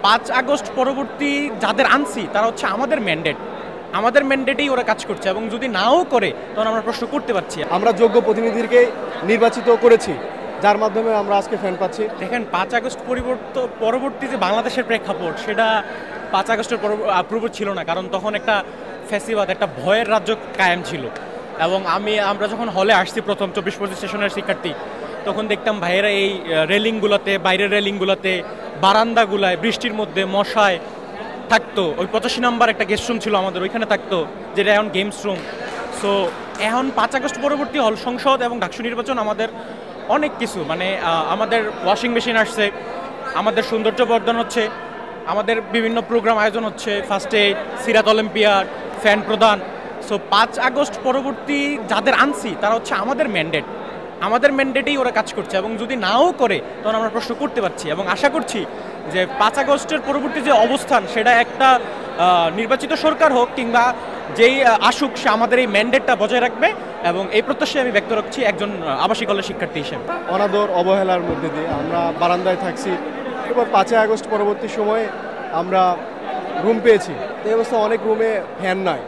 5 August পরবর্তী যাদের আনছি তারা হচ্ছে আমাদের ম্যান্ডেটেই ওরা কাজ করছে, এবং যদি নাও করে তখন আমরা প্রশ্ন করতে পারছি। আমরা যোগ্য প্রতিনিধিকে নির্বাচিত করেছি, যার মাধ্যমে আমরা আজকে ফ্যান পাচ্ছি। দেখেন 5 আগস্ট পরবর্তী যে বাংলাদেশের প্রেক্ষাপট, সেটা 5 আগস্টের পূর্ব ছিল না, কারণ তখন একটা ফ্যাসিবাদ, একটা ভয়ের রাজ্য কায়েম ছিল। এবং আমরা যখন হলে আসছি প্রথম 24-25 সেশনের শিক্ষার্থী, তখন দেখতাম ভাইয়েরা এই রেলিংগুলোতে, বাইরের রেলিংগুলোতে, বারান্দাগুলায় বৃষ্টির মধ্যে মশায় থাকতো। ওই 85 নম্বর একটা গেস্ট রুম ছিল আমাদের, ওইখানে থাকতো, যেটা এখন গেমস রুম। সো এখন 5 আগস্ট পরবর্তী হল সংসদ এবং ডাকসু নির্বাচন আমাদের অনেক কিছু, মানে আমাদের ওয়াশিং মেশিন আসছে, আমাদের সৌন্দর্য বর্ধন হচ্ছে, আমাদের বিভিন্ন প্রোগ্রাম আয়োজন হচ্ছে, ফার্স্ট এইড, সিরাত অলিম্পিয়াড, ফ্যান প্রদান। সো 5 আগস্ট পরবর্তী যাদের আনছি তারা হচ্ছে আমাদের ম্যান্ডেটেই ওরা কাজ করছে, এবং যদি নাও করে তখন আমরা প্রশ্ন করতে পারছি। এবং আশা করছি যে 5 আগস্টের পরবর্তী যে অবস্থান, সেটা একটা নির্বাচিত সরকার হোক কিংবা যেই আসুক, সে আমাদের এই ম্যান্ডেটটা বজায় রাখবে, এবং এই প্রত্যাশায় আমি ব্যক্ত রাখছি একজন আবাসিক কলেজ শিক্ষার্থী হিসেবে। অনাদর অবহেলার মধ্যে দিয়ে আমরা বারান্দায় থাকছি, এবার 5 আগস্ট পরবর্তী সময়ে আমরা রুম পেয়েছি। এই অবস্থা অনেক রুমে ফ্যান নাই,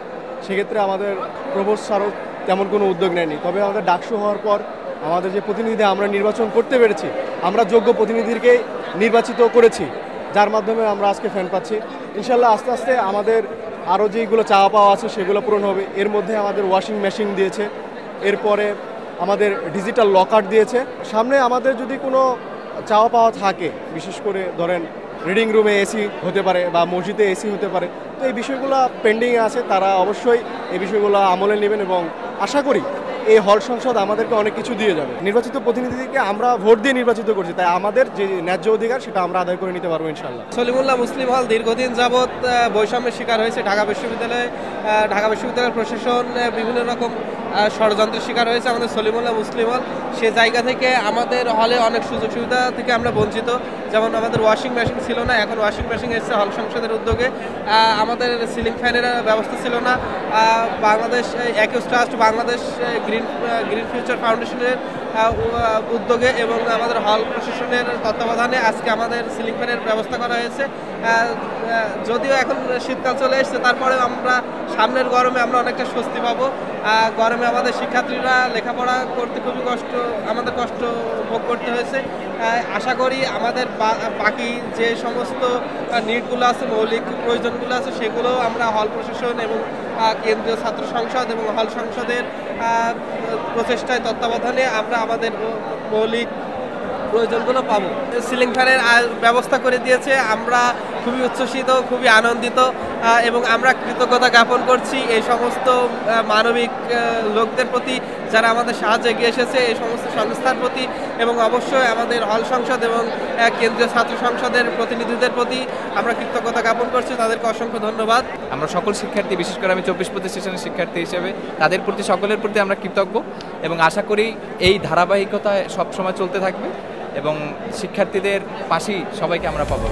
সেক্ষেত্রে আমাদের প্রভোস্ট স্মারক তেমন কোনো উদ্যোগ নেয়নি। তবে আমাদের ডাকসু হওয়ার পর আমাদের যে প্রতিনিধি আমরা নির্বাচন করতে পেরেছি, আমরা যোগ্য প্রতিনিধিকে নির্বাচিত করেছি, যার মাধ্যমে আমরা আজকে ফ্যান পাচ্ছি। ইনশাল্লাহ আস্তে আস্তে আমাদের আরও যেগুলো চাওয়া পাওয়া আছে সেগুলো পূরণ হবে। এর মধ্যে আমাদের ওয়াশিং মেশিন দিয়েছে, এরপরে আমাদের ডিজিটাল লকার দিয়েছে। সামনে আমাদের যদি কোনো চাওয়া পাওয়া থাকে, বিশেষ করে ধরেন রিডিং রুমে এসি হতে পারে বা মসজিদে এসি হতে পারে, তো এই বিষয়গুলো পেন্ডিংয়ে আছে, তারা অবশ্যই এই বিষয়গুলো আমলে নেবেন, এবং আশা করি এই হল সংসদ আমাদেরকে অনেক কিছু দিয়ে যাবে। নির্বাচিত প্রতিনিধিকে আমরা ভোট দিয়ে নির্বাচিত করছি, তাই আমাদের যে ন্যায্য অধিকার সেটা আমরা আদায় করে নিতে পারবো ইনশাল্লাহ। সলিমুল্লাহ মুসলিম হল দীর্ঘদিন যাবৎ বৈষম্যের শিকার হয়েছে। ঢাকা বিশ্ববিদ্যালয়ের প্রশাসন বিভিন্ন রকম ষড়যন্ত্রের শিকার হয়েছে আমাদের সলিমুল্লাহ মুসলিম হল। সে জায়গা থেকে আমাদের হলে অনেক সুযোগ সুবিধা থেকে আমরা বঞ্চিত। যেমন আমাদের ওয়াশিং মেশিন ছিল না, এখন ওয়াশিং মেশিন এসেছে হল সংসদের উদ্যোগে। আমাদের সিলিং ফ্যানের ব্যবস্থা ছিল না। বাংলাদেশ একুশ ট্রাস্ট, বাংলাদেশ গ্রিন ফিউচার ফাউন্ডেশনের উদ্যোগে এবং আমাদের হল প্রশাসনের তত্ত্বাবধানে আজকে আমাদের সিলিং ফ্যানের ব্যবস্থা করা হয়েছে। যদিও এখন শীতকাল চলে এসেছে, তারপরেও আমরা সামনের গরমে আমরা অনেকটা স্বস্তি পাবো। গরমে আমাদের শিক্ষার্থীরা লেখাপড়া করতে খুবই আমাদের কষ্ট ভোগ করতে হয়েছে। আশা করি আমাদের বাকি যে সমস্ত নিডগুলো আছে, মৌলিক প্রয়োজনগুলো আছে, সেগুলো আমরা হল প্রশাসন এবং কেন্দ্রীয় ছাত্র সংসদ এবং হল সংসদের প্রচেষ্টায় তত্ত্বাবধানে আমরা আমাদের মৌলিক প্রয়োজনগুলো পাবো। সিলিং ফ্যানের ব্যবস্থা করে দিয়েছে, আমরা খুবই উচ্ছ্বসিত, খুবই আনন্দিত, এবং আমরা কৃতজ্ঞতা জ্ঞাপন করছি এই সমস্ত মানবিক লোকদের প্রতি যারা আমাদের সাহায্যে এগিয়ে এসেছে, এই সমস্ত সংস্থার প্রতি, এবং অবশ্যই আমাদের হল সংসদ এবং কেন্দ্রীয় ছাত্র সংসদের প্রতিনিধিদের প্রতি আমরা কৃতজ্ঞতা জ্ঞাপন করছি। তাদেরকে অসংখ্য ধন্যবাদ। আমরা সকল শিক্ষার্থী, বিশেষ করে আমি 24-25 সেশনের শিক্ষার্থী হিসেবে তাদের প্রতি, সকলের প্রতি আমরা কৃতজ্ঞ, এবং আশা করি এই ধারাবাহিকতা সবসময় চলতে থাকবে, এবং শিক্ষার্থীদের পাশেই সবাইকে আমরা পাবো।